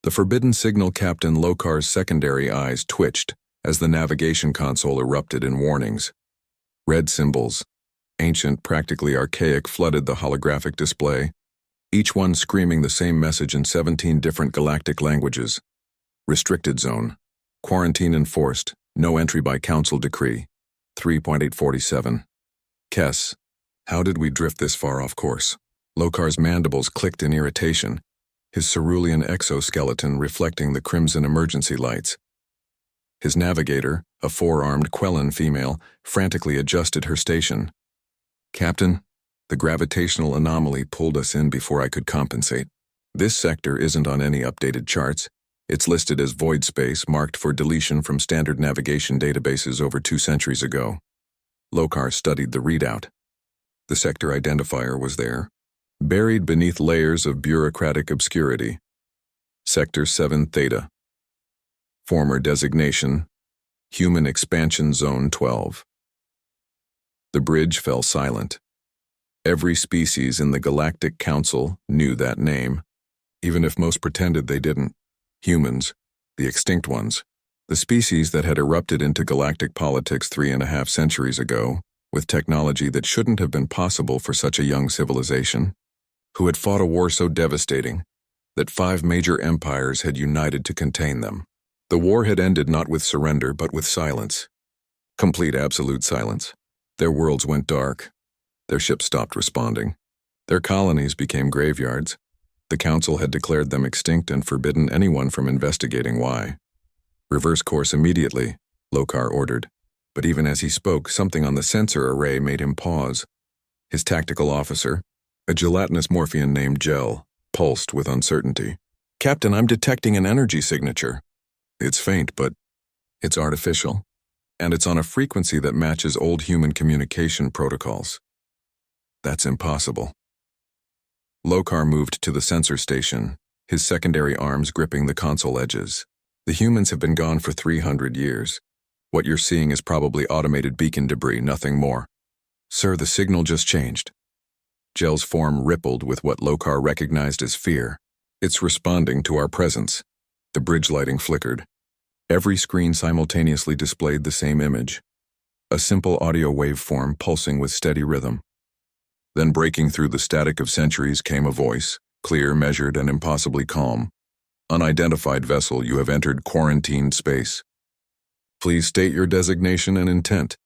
The forbidden signal Captain Lokar's secondary eyes twitched as the navigation console erupted in warnings. Red symbols, ancient, practically archaic, flooded the holographic display, each one screaming the same message in 17 different galactic languages. Restricted zone. Quarantine enforced. No entry by council decree. 3.847. Kess. How did we drift this far off course? Lokar's mandibles clicked in irritation, his cerulean exoskeleton reflecting the crimson emergency lights. His navigator, a four-armed Quellan female, frantically adjusted her station. Captain, the gravitational anomaly pulled us in before I could compensate. This sector isn't on any updated charts. It's listed as void space, marked for deletion from standard navigation databases over 2 centuries ago. Lokar studied the readout. The sector identifier was there, buried beneath layers of bureaucratic obscurity. Sector 7 Theta. Former designation, Human Expansion Zone 12. The bridge fell silent. Every species in the Galactic Council knew that name, even if most pretended they didn't. Humans, the extinct ones, the species that had erupted into galactic politics 3.5 centuries ago, with technology that shouldn't have been possible for such a young civilization, who had fought a war so devastating that 5 major empires had united to contain them. The war had ended not with surrender but with silence. Complete absolute silence. Their worlds went dark. Their ships stopped responding. Their colonies became graveyards. The council had declared them extinct and forbidden anyone from investigating why. Reverse course immediately, Lokar ordered. But even as he spoke, something on the sensor array made him pause. His tactical officer, a gelatinous morphian named Gel, pulsed with uncertainty. Captain, I'm detecting an energy signature. It's faint, but it's artificial, and it's on a frequency that matches old human communication protocols. That's impossible. Lokar moved to the sensor station, his secondary arms gripping the console edges. The humans have been gone for 300 years. What you're seeing is probably automated beacon debris, nothing more. Sir, the signal just changed. Gel's form rippled with what Lokar recognized as fear. It's responding to our presence. The bridge lighting flickered. Every screen simultaneously displayed the same image. A simple audio waveform pulsing with steady rhythm. Then breaking through the static of centuries came a voice, clear, measured, and impossibly calm. Unidentified vessel, you have entered quarantined space. Please state your designation and intent.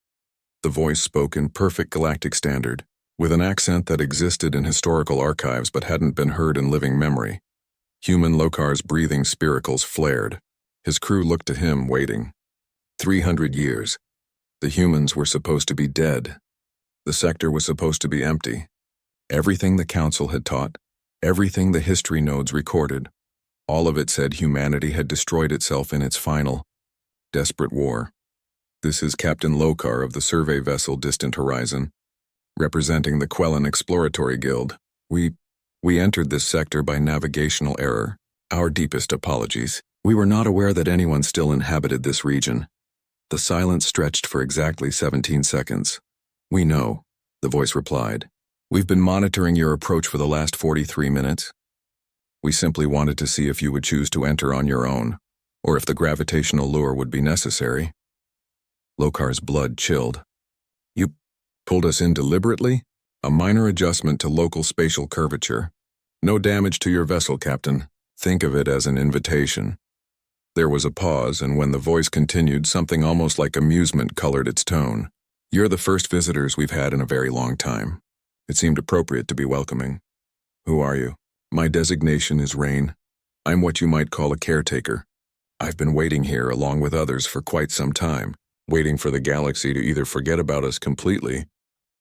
The voice spoke in perfect galactic standard, with an accent that existed in historical archives but hadn't been heard in living memory. Human Lokar's breathing spiracles flared. His crew looked to him, waiting. 300 years. The humans were supposed to be dead. The sector was supposed to be empty. Everything the council had taught, everything the history nodes recorded, all of it said humanity had destroyed itself in its final, desperate war. This is Captain Lokar of the survey vessel Distant Horizon, representing the Quellan Exploratory Guild. We entered this sector by navigational error. Our deepest apologies. We were not aware that anyone still inhabited this region. The silence stretched for exactly 17 seconds. We know, the voice replied. We've been monitoring your approach for the last 43 minutes. We simply wanted to see if you would choose to enter on your own, or if the gravitational lure would be necessary. Lokar's blood chilled. You pulled us in deliberately? A minor adjustment to local spatial curvature. No damage to your vessel, Captain. Think of it as an invitation. There was a pause, and when the voice continued, something almost like amusement colored its tone. You're the first visitors we've had in a very long time. It seemed appropriate to be welcoming. Who are you? My designation is Rain. I'm what you might call a caretaker. I've been waiting here along with others for quite some time, waiting for the galaxy to either forget about us completely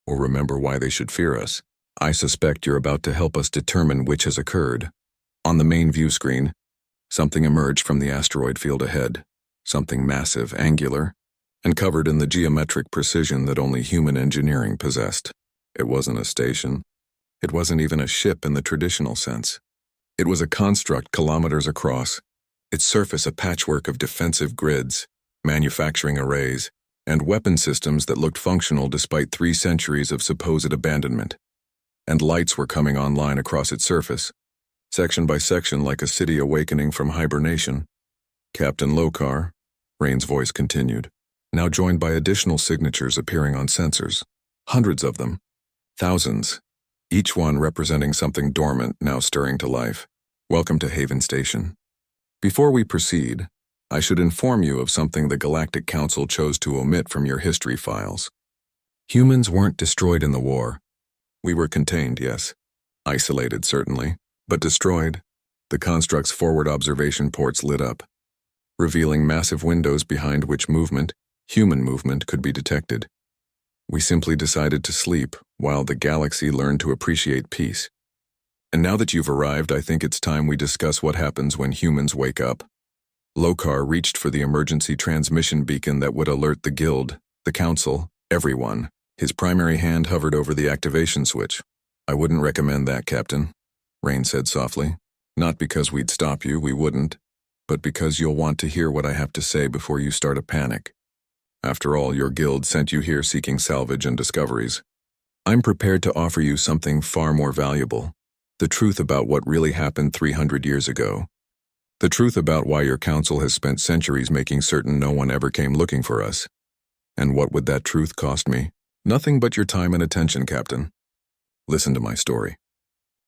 or remember why they should fear us. I suspect you're about to help us determine which has occurred. On the main view screen, something emerged from the asteroid field ahead, something massive, angular, and covered in the geometric precision that only human engineering possessed. It wasn't a station. It wasn't even a ship in the traditional sense. It was a construct kilometers across, its surface a patchwork of defensive grids, manufacturing arrays, and weapon systems that looked functional despite 3 centuries of supposed abandonment. And lights were coming online across its surface, section by section like a city awakening from hibernation. Captain Lokar, Rain's voice continued, now joined by additional signatures appearing on sensors. Hundreds of them. Thousands. Each one representing something dormant now stirring to life. Welcome to Haven Station. Before we proceed, I should inform you of something the Galactic Council chose to omit from your history files. Humans weren't destroyed in the war. We were contained, yes. Isolated, certainly, but destroyed. The construct's forward observation ports lit up, revealing massive windows behind which movement, human movement, could be detected. We simply decided to sleep while the galaxy learned to appreciate peace. And now that you've arrived, I think it's time we discuss what happens when humans wake up. Lokar reached for the emergency transmission beacon that would alert the Guild, the Council, everyone. His primary hand hovered over the activation switch. I wouldn't recommend that, Captain, Rain said softly. Not because we'd stop you, we wouldn't, but because you'll want to hear what I have to say before you start a panic. After all, your Guild sent you here seeking salvage and discoveries. I'm prepared to offer you something far more valuable. The truth about what really happened 300 years ago. The truth about why your council has spent centuries making certain no one ever came looking for us. And what would that truth cost me? Nothing but your time and attention, Captain. Listen to my story.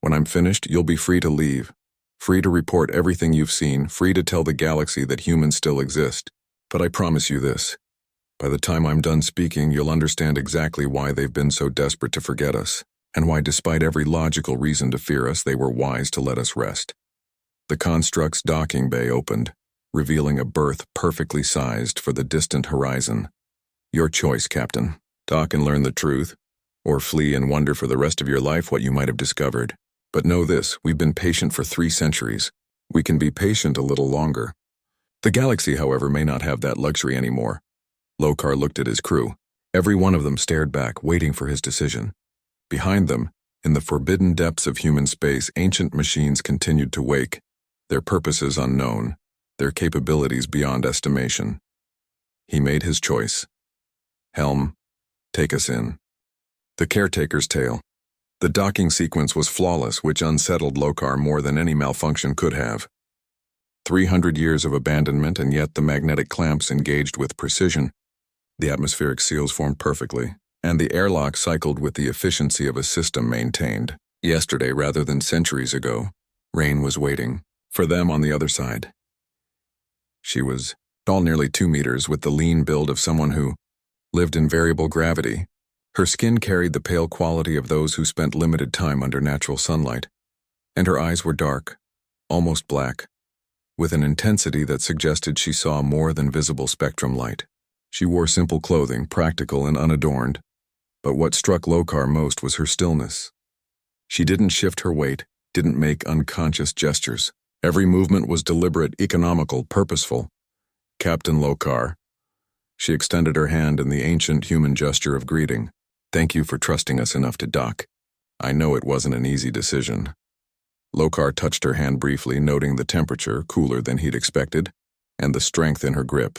When I'm finished, you'll be free to leave. Free to report everything you've seen, free to tell the galaxy that humans still exist. But I promise you this. By the time I'm done speaking, you'll understand exactly why they've been so desperate to forget us, and why despite every logical reason to fear us, they were wise to let us rest. The construct's docking bay opened, revealing a berth perfectly sized for the distant horizon. Your choice, Captain. Dock and learn the truth, or flee and wonder for the rest of your life what you might have discovered. But know this, we've been patient for 3 centuries. We can be patient a little longer. The galaxy, however, may not have that luxury anymore. Lokar looked at his crew. Every one of them stared back, waiting for his decision. Behind them, in the forbidden depths of human space, ancient machines continued to wake, their purposes unknown, their capabilities beyond estimation. He made his choice. Helm, take us in. The caretaker's tale. The docking sequence was flawless, which unsettled Lokar more than any malfunction could have. 300 years of abandonment, and yet the magnetic clamps engaged with precision. The atmospheric seals formed perfectly, and the airlock cycled with the efficiency of a system maintained. Yesterday, rather than centuries ago, Rain was waiting, for them on the other side. She was tall, nearly 2 meters, with the lean build of someone who lived in variable gravity. Her skin carried the pale quality of those who spent limited time under natural sunlight, and her eyes were dark, almost black, with an intensity that suggested she saw more than visible spectrum light. She wore simple clothing, practical and unadorned, but what struck Lokar most was her stillness. She didn't shift her weight, didn't make unconscious gestures. Every movement was deliberate, economical, purposeful. Captain Lokar. She extended her hand in the ancient human gesture of greeting. Thank you for trusting us enough to dock. I know it wasn't an easy decision. Lokar touched her hand briefly, noting the temperature, cooler than he'd expected, and the strength in her grip.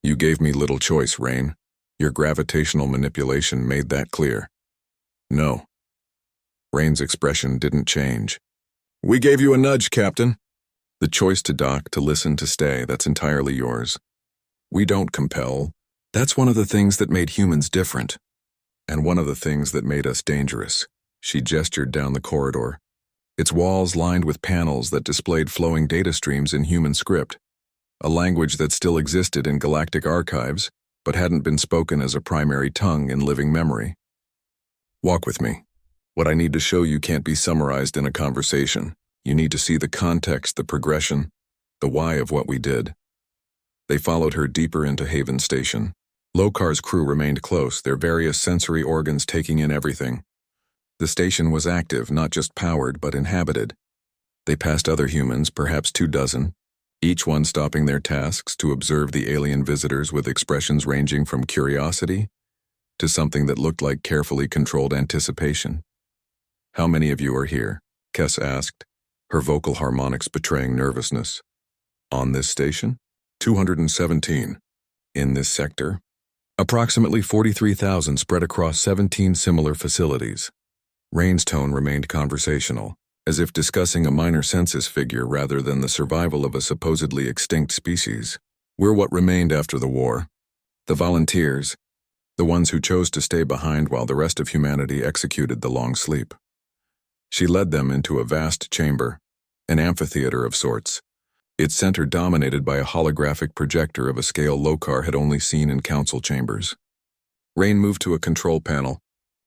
You gave me little choice, Rain. Your gravitational manipulation made that clear. No. Rain's expression didn't change. We gave you a nudge, Captain. The choice to dock, to listen, to stay, that's entirely yours. We don't compel. That's one of the things that made humans different. And one of the things that made us dangerous. She gestured down the corridor, its walls lined with panels that displayed flowing data streams in human script, a language that still existed in galactic archives, but hadn't been spoken as a primary tongue in living memory. Walk with me. What I need to show you can't be summarized in a conversation. You need to see the context, the progression, the why of what we did. They followed her deeper into Haven Station. Lokar's crew remained close, their various sensory organs taking in everything. The station was active, not just powered, but inhabited. They passed other humans, perhaps 24, each one stopping their tasks to observe the alien visitors with expressions ranging from curiosity to something that looked like carefully controlled anticipation. How many of you are here? Kess asked, her vocal harmonics betraying nervousness. On this station? 217. In this sector? Approximately 43,000 spread across 17 similar facilities. Rain's tone remained conversational, as if discussing a minor census figure rather than the survival of a supposedly extinct species. We're what remained after the war. The volunteers, the ones who chose to stay behind while the rest of humanity executed the long sleep. She led them into a vast chamber, an amphitheater of sorts, its center dominated by a holographic projector of a scale Lokar had only seen in council chambers. Rain moved to a control panel,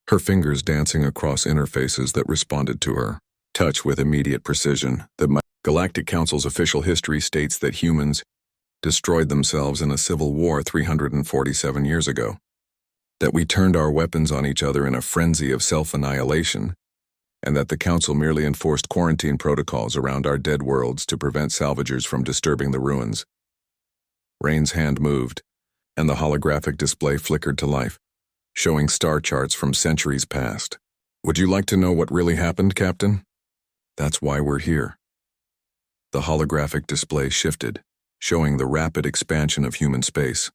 her fingers dancing across interfaces that responded to her touch with immediate precision. The Galactic Council's official history states that humans destroyed themselves in a civil war 347 years ago, that we turned our weapons on each other in a frenzy of self-annihilation, and that the Council merely enforced quarantine protocols around our dead worlds to prevent salvagers from disturbing the ruins. Rain's hand moved, and the holographic display flickered to life, showing star charts from centuries past. Would you like to know what really happened, Captain? That's why we're here. The holographic display shifted, showing the rapid expansion of human space.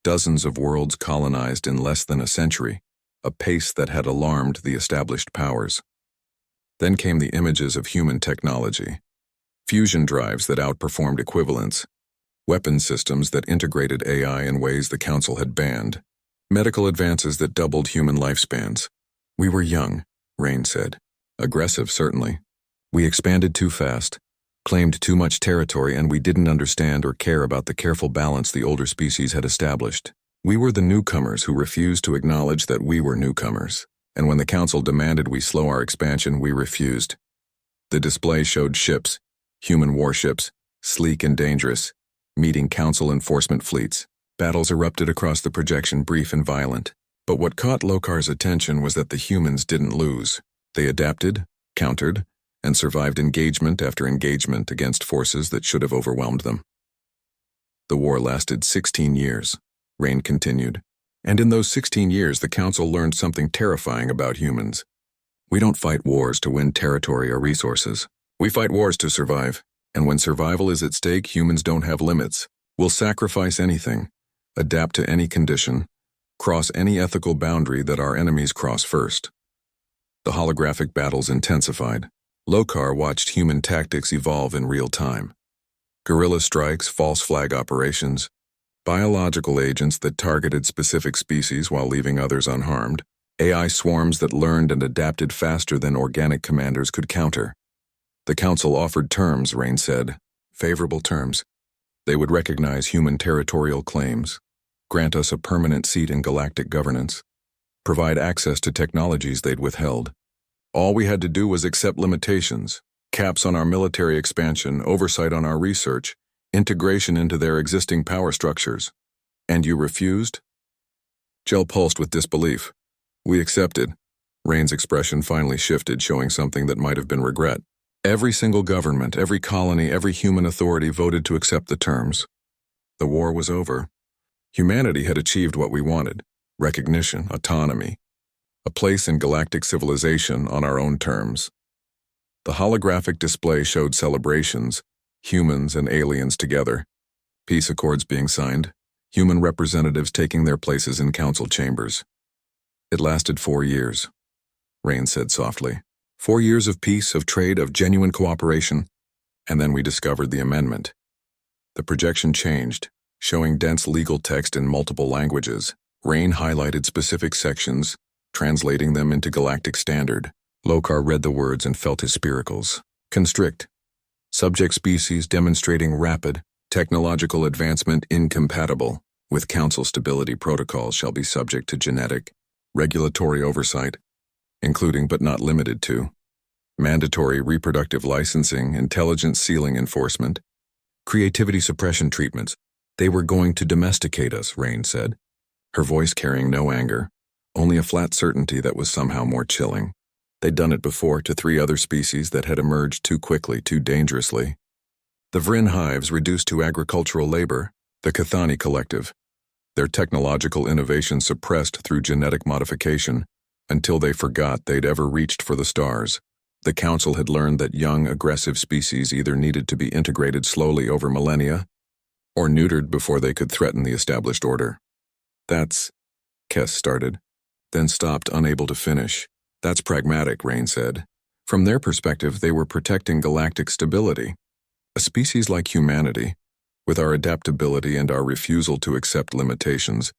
Dozens of worlds colonized in less than a century, a pace that had alarmed the established powers. Then came the images of human technology. Fusion drives that outperformed equivalents, weapon systems that integrated AI in ways the Council had banned, medical advances that doubled human lifespans. We were young, Rain said. Aggressive, certainly. We expanded too fast, claimed too much territory, and we didn't understand or care about the careful balance the older species had established. We were the newcomers who refused to acknowledge that we were newcomers, and when the Council demanded we slow our expansion, we refused. The display showed ships, human warships, sleek and dangerous, meeting Council enforcement fleets. Battles erupted across the projection, brief and violent. But what caught Lokar's attention was that the humans didn't lose. They adapted, countered, and survived engagement after engagement against forces that should have overwhelmed them. The war lasted 16 years, Rain continued. And in those 16 years, the Council learned something terrifying about humans. We don't fight wars to win territory or resources. We fight wars to survive. And when survival is at stake, humans don't have limits. We'll sacrifice anything, adapt to any condition, cross any ethical boundary that our enemies cross first. The holographic battles intensified. Lokar watched human tactics evolve in real time. Guerrilla strikes, false flag operations, biological agents that targeted specific species while leaving others unharmed, AI swarms that learned and adapted faster than organic commanders could counter. The Council offered terms, Rain said, favorable terms. They would recognize human territorial claims, grant us a permanent seat in galactic governance, provide access to technologies they'd withheld. All we had to do was accept limitations, caps on our military expansion, oversight on our research, integration into their existing power structures. And you refused? Gel pulsed with disbelief. We accepted. Rain's expression finally shifted, showing something that might have been regret. Every single government, every colony, every human authority voted to accept the terms. The war was over. Humanity had achieved what we wanted: recognition, autonomy, a place in galactic civilization on our own terms. The holographic display showed celebrations, humans and aliens together, peace accords being signed, human representatives taking their places in council chambers. It lasted 4 years, Rain said softly. 4 years of peace, of trade, of genuine cooperation, and then we discovered the amendment. The projection changed, showing dense legal text in multiple languages. Rain highlighted specific sections, translating them into galactic standard. Lokar read the words and felt his spiracles. Constrict. Subject species demonstrating rapid technological advancement incompatible with Council stability protocols shall be subject to genetic, regulatory oversight, including but not limited to mandatory reproductive licensing, intelligence sealing enforcement, creativity suppression treatments. They were going to domesticate us, Rain said, her voice carrying no anger, only a flat certainty that was somehow more chilling. They'd done it before to 3 other species that had emerged too quickly, too dangerously. The Vryn hives reduced to agricultural labor, the Cathani collective, their technological innovation suppressed through genetic modification until they forgot they'd ever reached for the stars. The Council had learned that young, aggressive species either needed to be integrated slowly over millennia or neutered before they could threaten the established order. That's, Kess started, then stopped, unable to finish. That's pragmatic, Rain said. From their perspective, they were protecting galactic stability. A species like humanity, with our adaptability and our refusal to accept limitations,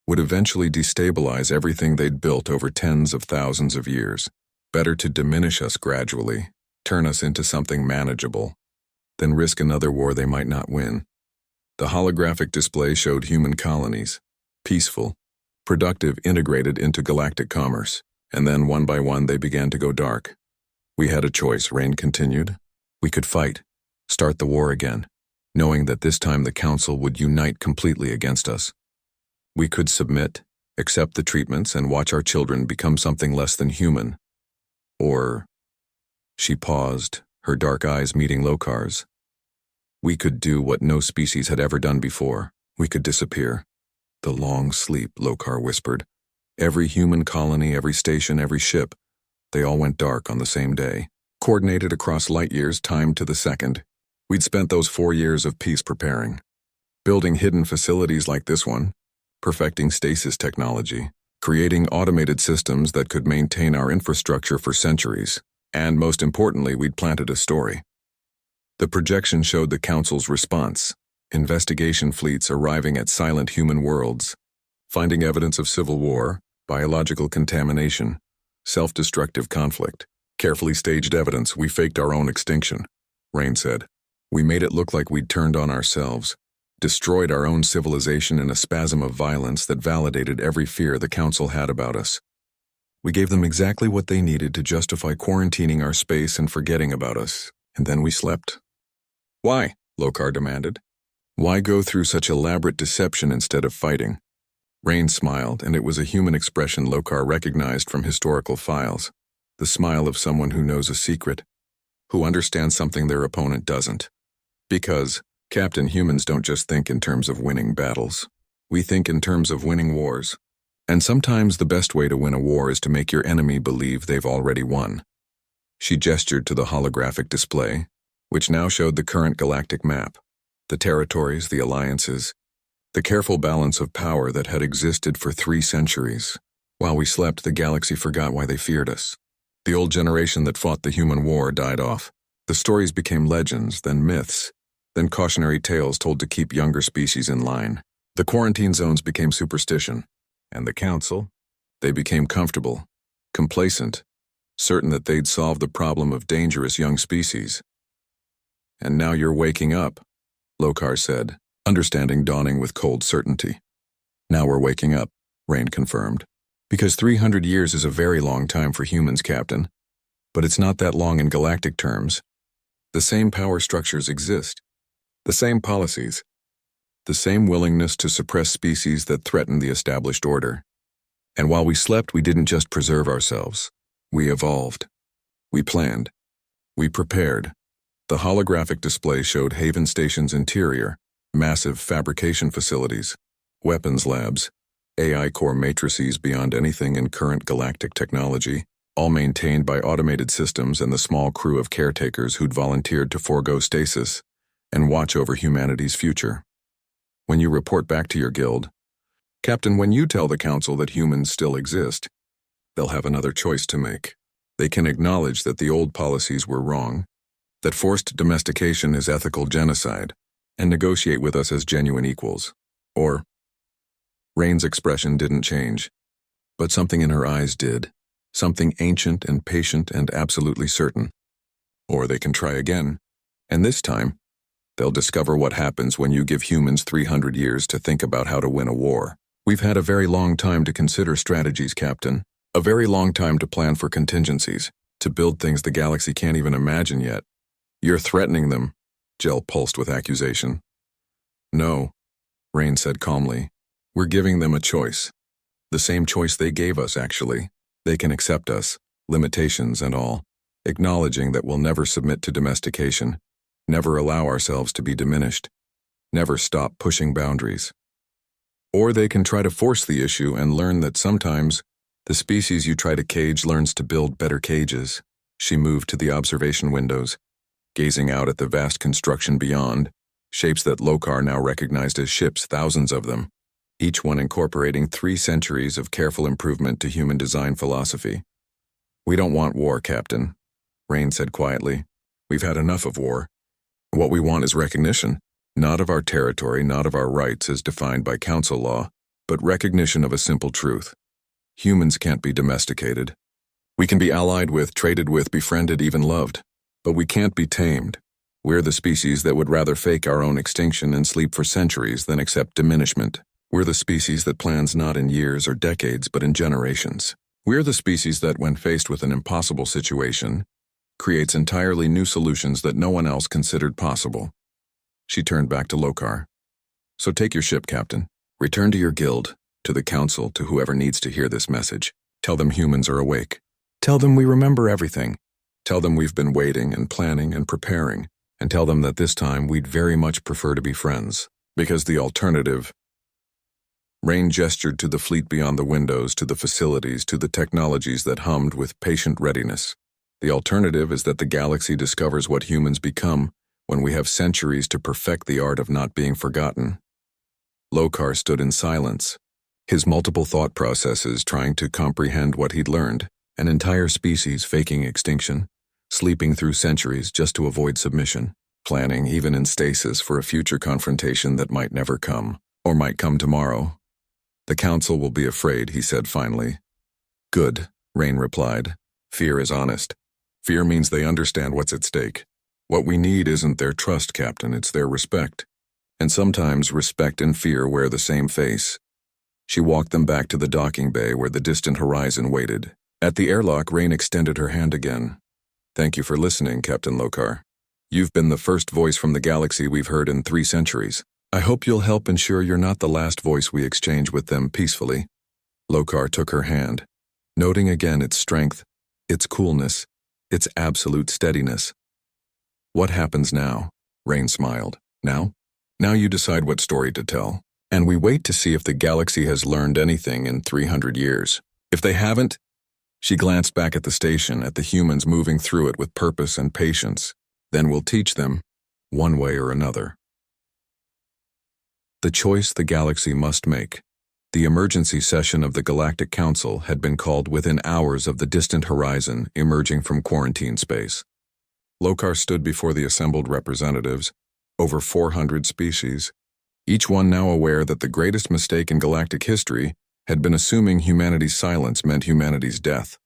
would eventually destabilize everything they'd built over tens of thousands of years. Better to diminish us gradually, turn us into something manageable, than risk another war they might not win. The holographic display showed human colonies, peaceful, productive, integrated into galactic commerce, and then one by one they began to go dark. We had a choice, Rain continued. We could fight, start the war again, knowing that this time the Council would unite completely against us. We could submit, accept the treatments, and watch our children become something less than human. Or, she paused, her dark eyes meeting Lokar's. We could do what no species had ever done before. We could disappear. The long sleep, Lokar whispered. Every human colony, every station, every ship, they all went dark on the same day, coordinated across light years, timed to the second. We'd spent those 4 years of peace preparing, building hidden facilities like this one, perfecting stasis technology, creating automated systems that could maintain our infrastructure for centuries, and most importantly, we'd planted a story. The projection showed the Council's response, investigation fleets arriving at silent human worlds, finding evidence of civil war, biological contamination, self-destructive conflict. Carefully staged evidence. We faked our own extinction, Rain said. We made it look like we'd turned on ourselves, destroyed our own civilization in a spasm of violence that validated every fear the Council had about us. We gave them exactly what they needed to justify quarantining our space and forgetting about us, and then we slept. Why? Lokar demanded. Why go through such elaborate deception instead of fighting? Rain smiled, and it was a human expression Lokar recognized from historical files, the smile of someone who knows a secret, who understands something their opponent doesn't. Because, Captain, humans don't just think in terms of winning battles. We think in terms of winning wars. And sometimes the best way to win a war is to make your enemy believe they've already won. She gestured to the holographic display, which now showed the current galactic map, the territories, the alliances, the careful balance of power that had existed for 3 centuries. While we slept, the galaxy forgot why they feared us. The old generation that fought the human war died off. The stories became legends, then myths, then cautionary tales told to keep younger species in line. The quarantine zones became superstition. And the Council? They became comfortable, complacent, certain that they'd solve the problem of dangerous young species. And now you're waking up, Lokar said, understanding dawning with cold certainty. Now we're waking up, Rain confirmed. Because 300 years is a very long time for humans, Captain. But it's not that long in galactic terms. The same power structures exist. The same policies. The same willingness to suppress species that threaten the established order. And while we slept, we didn't just preserve ourselves. We evolved. We planned. We prepared. The holographic display showed Haven Station's interior, massive fabrication facilities, weapons labs, AI core matrices beyond anything in current galactic technology, all maintained by automated systems and the small crew of caretakers who'd volunteered to forego stasis and watch over humanity's future. When you report back to your guild, Captain, when you tell the Council that humans still exist, they'll have another choice to make. They can acknowledge that the old policies were wrong, that forced domestication is ethical genocide, and negotiate with us as genuine equals. Or, Rain's expression didn't change, but something in her eyes did, something ancient and patient and absolutely certain. Or they can try again, and this time, they'll discover what happens when you give humans 300 years to think about how to win a war. We've had a very long time to consider strategies, Captain. A very long time to plan for contingencies, to build things the galaxy can't even imagine yet. You're threatening them, Jel pulsed with accusation. No, Rain said calmly. We're giving them a choice. The same choice they gave us, actually. They can accept us, limitations and all, acknowledging that we'll never submit to domestication, never allow ourselves to be diminished, never stop pushing boundaries. Or they can try to force the issue and learn that sometimes the species you try to cage learns to build better cages. She moved to the observation windows, gazing out at the vast construction beyond, shapes that Lokar now recognized as ships, thousands of them, each one incorporating 3 centuries of careful improvement to human design philosophy. We don't want war, Captain. Rain said quietly. We've had enough of war. What we want is recognition, not of our territory, not of our rights as defined by council law, but recognition of a simple truth. Humans can't be domesticated. We can be allied with, traded with, befriended, even loved, but we can't be tamed. We're the species that would rather fake our own extinction and sleep for centuries than accept diminishment. We're the species that plans not in years or decades, but in generations. We're the species that, when faced with an impossible situation, creates entirely new solutions that no one else considered possible. She turned back to Lokar. So take your ship, Captain. Return to your guild, to the council, to whoever needs to hear this message. Tell them humans are awake. Tell them we remember everything. Tell them we've been waiting and planning and preparing. And tell them that this time we'd very much prefer to be friends. Because the alternative... Rain gestured to the fleet beyond the windows, to the facilities, to the technologies that hummed with patient readiness. The alternative is that the galaxy discovers what humans become when we have centuries to perfect the art of not being forgotten. Lokar stood in silence, his multiple thought processes trying to comprehend what he'd learned, an entire species faking extinction, sleeping through centuries just to avoid submission, planning even in stasis for a future confrontation that might never come, or might come tomorrow. The council will be afraid, he said finally. Good, Rain replied. Fear is honest. Fear means they understand what's at stake. What we need isn't their trust, Captain, it's their respect. And sometimes respect and fear wear the same face. She walked them back to the docking bay where the distant horizon waited. At the airlock, Rain extended her hand again. Thank you for listening, Captain Lokar. You've been the first voice from the galaxy we've heard in 3 centuries. I hope you'll help ensure you're not the last voice we exchange with them peacefully. Lokar took her hand, noting again its strength, its coolness, its absolute steadiness. What happens now? Rain smiled. Now? Now you decide what story to tell. And we wait to see if the galaxy has learned anything in 300 years. If they haven't, she glanced back at the station, at the humans moving through it with purpose and patience. Then we'll teach them, one way or another. The choice the galaxy must make. The emergency session of the Galactic Council had been called within hours of the distant horizon emerging from quarantine space. Lokar stood before the assembled representatives, over 400 species, each one now aware that the greatest mistake in galactic history had been assuming humanity's silence meant humanity's death.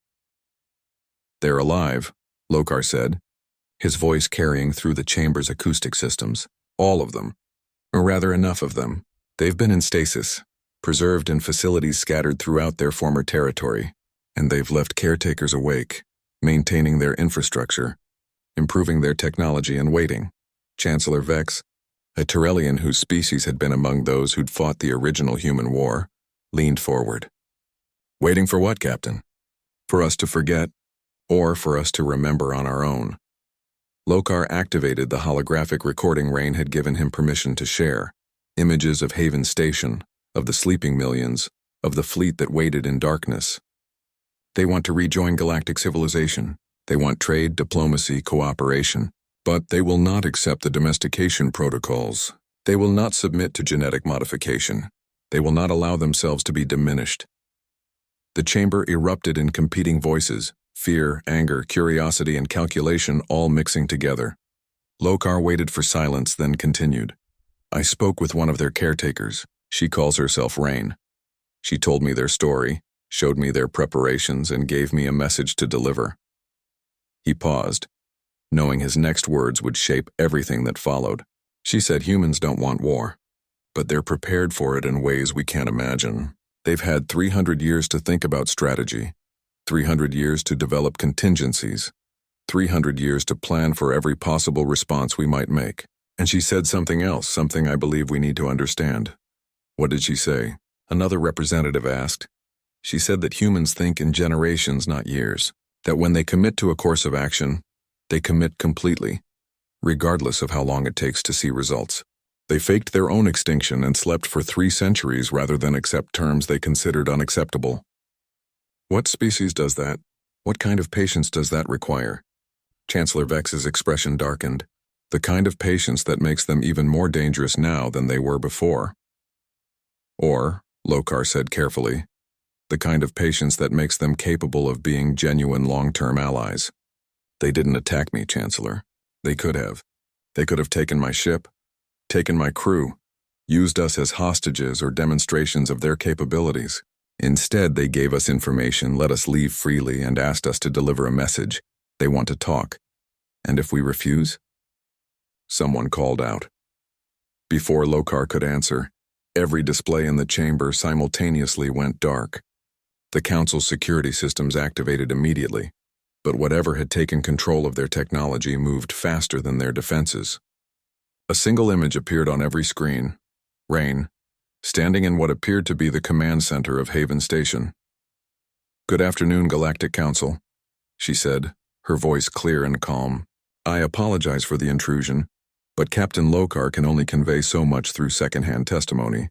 They're alive, Lokar said, his voice carrying through the chamber's acoustic systems. All of them. Or rather, enough of them. They've been in stasis, preserved in facilities scattered throughout their former territory, and they've left caretakers awake, maintaining their infrastructure, improving their technology and waiting. Chancellor Vex, a Tyrellian whose species had been among those who'd fought the original human war, leaned forward. Waiting for what, Captain? For us to forget, or for us to remember on our own? Lokar activated the holographic recording Rain had given him permission to share, images of Haven Station, of the sleeping millions, of the fleet that waited in darkness. They want to rejoin galactic civilization. They want trade, diplomacy, cooperation. But they will not accept the domestication protocols. They will not submit to genetic modification. They will not allow themselves to be diminished. The chamber erupted in competing voices, fear, anger, curiosity, and calculation all mixing together. Lokar waited for silence, then continued. I spoke with one of their caretakers. She calls herself Rain. She told me their story, showed me their preparations, and gave me a message to deliver. He paused, knowing his next words would shape everything that followed. She said humans don't want war, but they're prepared for it in ways we can't imagine. They've had 300 years to think about strategy, 300 years to develop contingencies, 300 years to plan for every possible response we might make. And she said something else, something I believe we need to understand. What did she say? Another representative asked. She said that humans think in generations, not years, that when they commit to a course of action, they commit completely, regardless of how long it takes to see results. They faked their own extinction and slept for 3 centuries rather than accept terms they considered unacceptable. What species does that? What kind of patience does that require? Chancellor Vex's expression darkened. The kind of patience that makes them even more dangerous now than they were before. Or, Lokar said carefully, the kind of patience that makes them capable of being genuine long-term allies. They didn't attack me, Chancellor. They could have. They could have taken my ship, taken my crew, used us as hostages or demonstrations of their capabilities. Instead, they gave us information, let us leave freely, and asked us to deliver a message. They want to talk. And if we refuse? Someone called out. Before Lokar could answer, every display in the chamber simultaneously went dark. The Council's security systems activated immediately, but whatever had taken control of their technology moved faster than their defenses. A single image appeared on every screen. Rain, standing in what appeared to be the command center of Haven Station. "Good afternoon, Galactic Council," she said, her voice clear and calm. "I apologize for the intrusion, but Captain Lokar can only convey so much through secondhand testimony.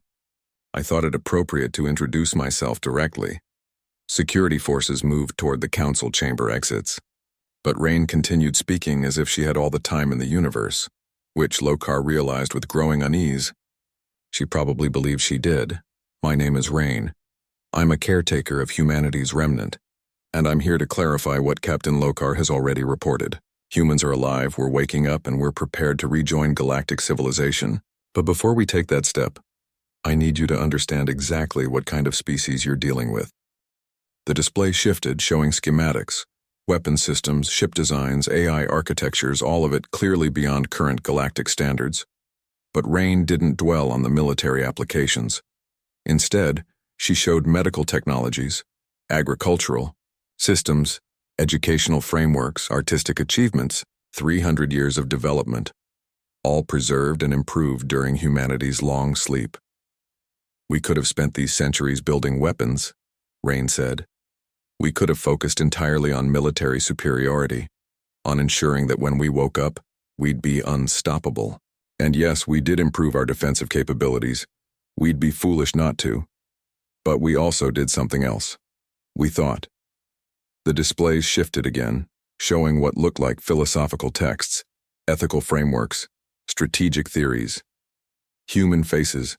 I thought it appropriate to introduce myself directly." Security forces moved toward the Council chamber exits, but Rain continued speaking as if she had all the time in the universe, which Lokar realized with growing unease. She probably believed she did. "My name is Rain. I'm a caretaker of humanity's remnant, and I'm here to clarify what Captain Lokar has already reported. Humans are alive, we're waking up, and we're prepared to rejoin galactic civilization. But before we take that step, I need you to understand exactly what kind of species you're dealing with." The display shifted, showing schematics, weapon systems, ship designs, AI architectures, all of it clearly beyond current galactic standards. But Rain didn't dwell on the military applications. Instead, she showed medical technologies, agricultural, systems, educational frameworks, artistic achievements, 300 years of development, all preserved and improved during humanity's long sleep. "We could have spent these centuries building weapons," Rain said. "We could have focused entirely on military superiority, on ensuring that when we woke up, we'd be unstoppable. And yes, we did improve our defensive capabilities. We'd be foolish not to. But we also did something else. We thought." The displays shifted again, showing what looked like philosophical texts, ethical frameworks, strategic theories. Human faces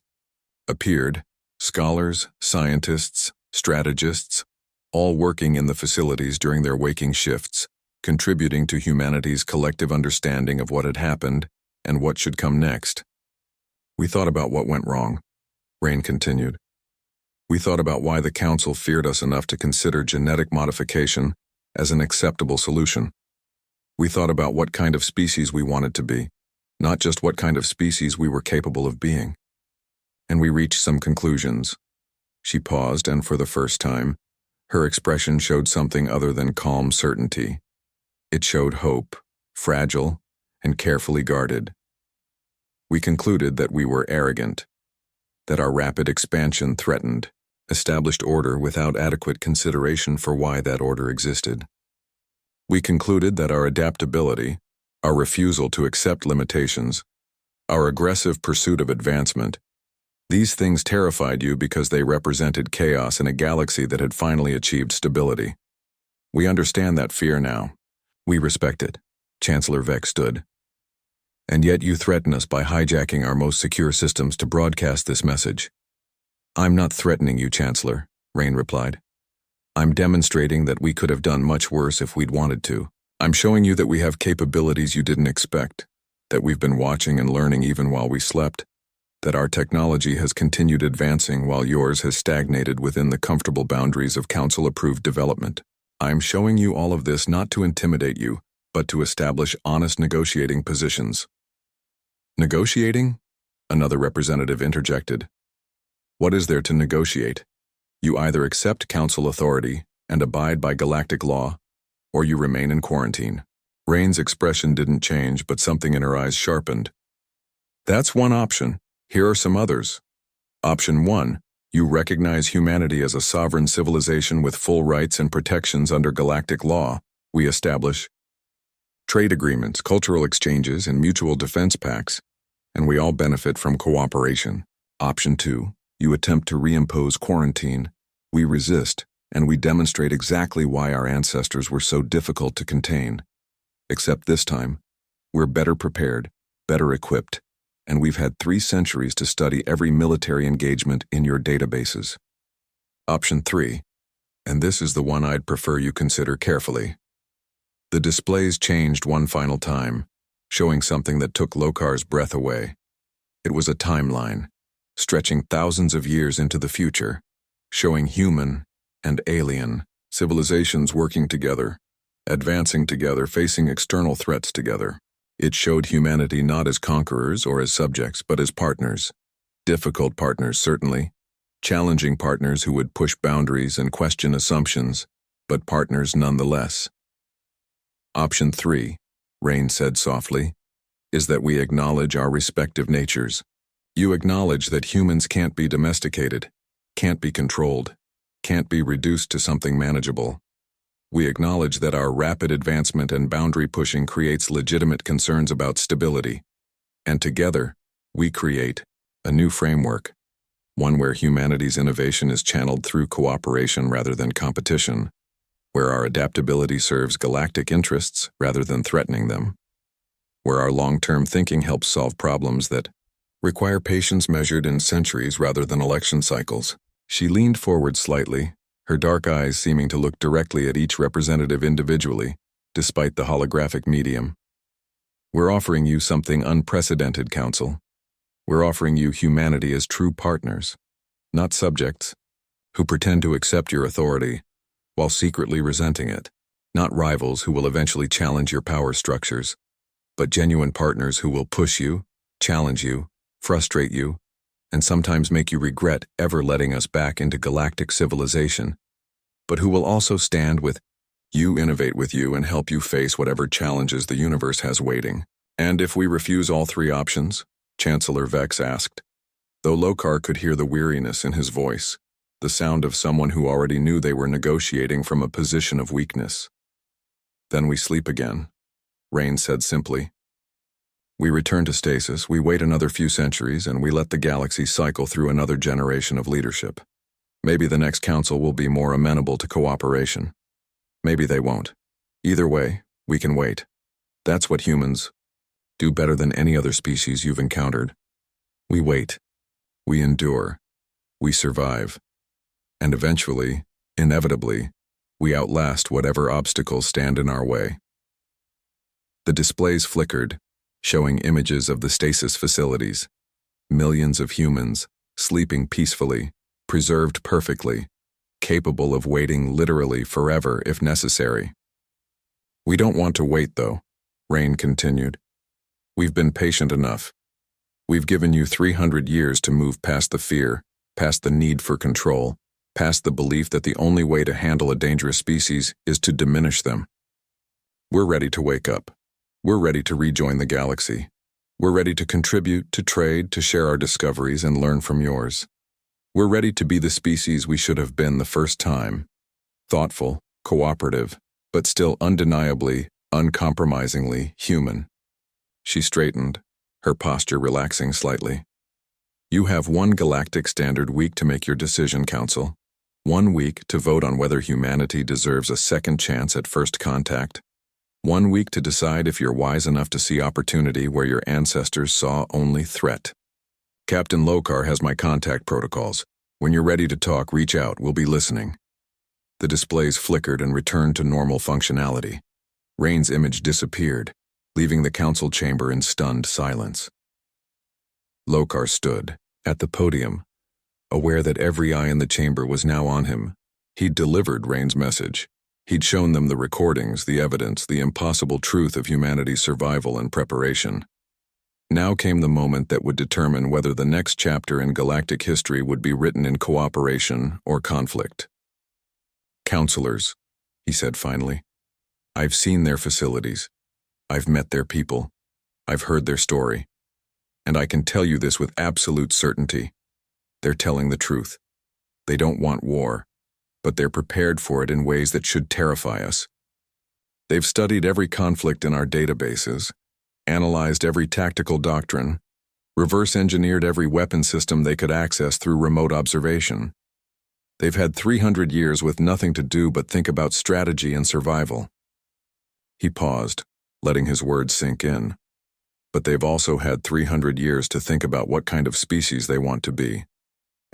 appeared, scholars, scientists, strategists, all working in the facilities during their waking shifts, contributing to humanity's collective understanding of what had happened and what should come next. "We thought about what went wrong," Rain continued. "We thought about why the Council feared us enough to consider genetic modification as an acceptable solution. We thought about what kind of species we wanted to be, not just what kind of species we were capable of being. And we reached some conclusions." She paused, and for the first time, her expression showed something other than calm certainty. It showed hope, fragile and carefully guarded. "We concluded that we were arrogant, that our rapid expansion threatened established order without adequate consideration for why that order existed. We concluded that our adaptability, our refusal to accept limitations, our aggressive pursuit of advancement, these things terrified you because they represented chaos in a galaxy that had finally achieved stability. We understand that fear now. We respect it," Chancellor Vex stood. "And yet you threaten us by hijacking our most secure systems to broadcast this message." "I'm not threatening you, Chancellor," Rain replied. "I'm demonstrating that we could have done much worse if we'd wanted to. I'm showing you that we have capabilities you didn't expect, that we've been watching and learning even while we slept, that our technology has continued advancing while yours has stagnated within the comfortable boundaries of Council-approved development. I'm showing you all of this not to intimidate you, but to establish honest negotiating positions." "Negotiating?" another representative interjected. "What is there to negotiate? You either accept Council authority and abide by galactic law, or you remain in quarantine." Rain's expression didn't change, but something in her eyes sharpened. "That's one option. Here are some others. Option 1, you recognize humanity as a sovereign civilization with full rights and protections under galactic law. We establish trade agreements, cultural exchanges, and mutual defense pacts, and we all benefit from cooperation. Option 2, you attempt to reimpose quarantine. We resist, and we demonstrate exactly why our ancestors were so difficult to contain. Except this time, we're better prepared, better equipped, and we've had 3 centuries to study every military engagement in your databases. Option 3, and this is the one I'd prefer you consider carefully. The displays changed one final time, showing something that took Lokar's breath away. It was a timeline, stretching thousands of years into the future, showing human and alien civilizations working together, advancing together, facing external threats together. It showed humanity not as conquerors or as subjects, but as partners. Difficult partners, certainly. Challenging partners who would push boundaries and question assumptions, but partners nonetheless. Option 3, Rain said softly, is that we acknowledge our respective natures. You acknowledge that humans can't be domesticated, can't be controlled, can't be reduced to something manageable. We acknowledge that our rapid advancement and boundary pushing creates legitimate concerns about stability. And together, we create a new framework, one where humanity's innovation is channeled through cooperation rather than competition, where our adaptability serves galactic interests rather than threatening them, where our long-term thinking helps solve problems that require patience measured in centuries rather than election cycles. She leaned forward slightly, her dark eyes seeming to look directly at each representative individually, despite the holographic medium. We're offering you something unprecedented, Council. We're offering you humanity as true partners, not subjects, who pretend to accept your authority while secretly resenting it, not rivals who will eventually challenge your power structures, but genuine partners who will push you, challenge you, frustrate you, and sometimes make you regret ever letting us back into galactic civilization, but who will also stand with you, innovate with you, and help you face whatever challenges the universe has waiting. And if we refuse all 3 options? Chancellor Vex asked, though Lokar could hear the weariness in his voice, the sound of someone who already knew they were negotiating from a position of weakness. Then we sleep again, Rain said simply. We return to stasis, we wait another few centuries, and we let the galaxy cycle through another generation of leadership. Maybe the next council will be more amenable to cooperation. Maybe they won't. Either way, we can wait. That's what humans do better than any other species you've encountered. We wait. We endure. We survive. And eventually, inevitably, we outlast whatever obstacles stand in our way. The displays flickered, showing images of the stasis facilities. Millions of humans, sleeping peacefully, preserved perfectly, capable of waiting literally forever if necessary. We don't want to wait, though, Rain continued. We've been patient enough. We've given you 300 years to move past the fear, past the need for control, past the belief that the only way to handle a dangerous species is to diminish them. We're ready to wake up. We're ready to rejoin the galaxy. We're ready to contribute, to trade, to share our discoveries and learn from yours. We're ready to be the species we should have been the first time. Thoughtful, cooperative, but still undeniably, uncompromisingly human. She straightened, her posture relaxing slightly. You have 1 galactic standard week to make your decision, Council. 1 week to vote on whether humanity deserves a second chance at first contact. 1 week to decide if you're wise enough to see opportunity where your ancestors saw only threat. Captain Lokar has my contact protocols. When you're ready to talk, reach out. We'll be listening. The displays flickered and returned to normal functionality. Rain's image disappeared, leaving the council chamber in stunned silence. Lokar stood at the podium, aware that every eye in the chamber was now on him. He'd delivered Rain's message. He'd shown them the recordings, the evidence, the impossible truth of humanity's survival and preparation. Now came the moment that would determine whether the next chapter in galactic history would be written in cooperation or conflict. Counselors, he said finally, I've seen their facilities. I've met their people. I've heard their story. And I can tell you this with absolute certainty. They're telling the truth. They don't want war, but they're prepared for it in ways that should terrify us. They've studied every conflict in our databases, analyzed every tactical doctrine, reverse-engineered every weapon system they could access through remote observation. They've had 300 years with nothing to do but think about strategy and survival. He paused, letting his words sink in. But they've also had 300 years to think about what kind of species they want to be.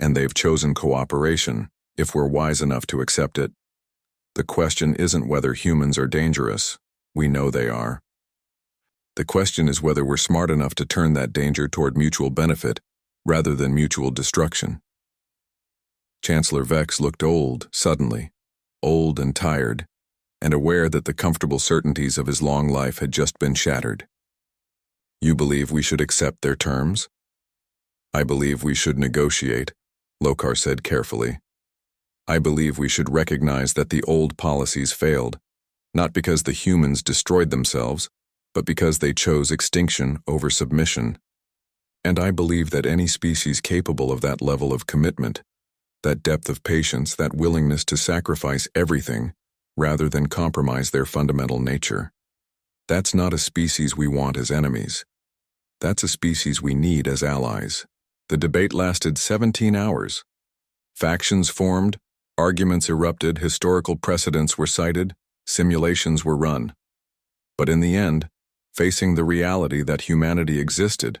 And they've chosen cooperation, if we're wise enough to accept it. The question isn't whether humans are dangerous. We know they are. The question is whether we're smart enough to turn that danger toward mutual benefit rather than mutual destruction. Chancellor Vex looked old, suddenly, old and tired, and aware that the comfortable certainties of his long life had just been shattered. You believe we should accept their terms? I believe we should negotiate, Lokar said carefully. I believe we should recognize that the old policies failed, not because the humans destroyed themselves, but because they chose extinction over submission. And I believe that any species capable of that level of commitment, that depth of patience, that willingness to sacrifice everything rather than compromise their fundamental nature, that's not a species we want as enemies. That's a species we need as allies. The debate lasted 17 hours. Factions formed, arguments erupted, historical precedents were cited, simulations were run. But in the end, facing the reality that humanity existed,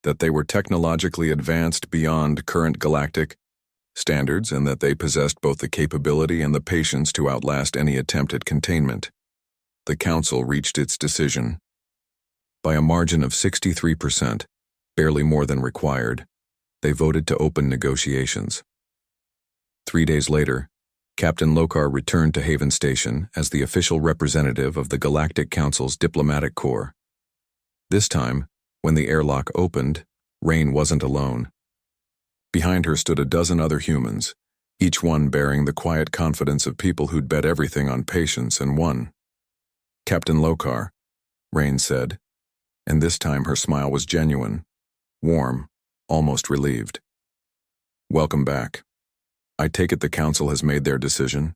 that they were technologically advanced beyond current galactic standards, and that they possessed both the capability and the patience to outlast any attempt at containment, the Council reached its decision. By a margin of 63%, barely more than required, they voted to open negotiations. 3 days later, Captain Lokar returned to Haven Station as the official representative of the Galactic Council's diplomatic corps. This time, when the airlock opened, Rain wasn't alone. Behind her stood a dozen other humans, each one bearing the quiet confidence of people who'd bet everything on patience and won. Captain Lokar, Rain said, and this time her smile was genuine, warm, almost relieved. Welcome back. I take it the Council has made their decision?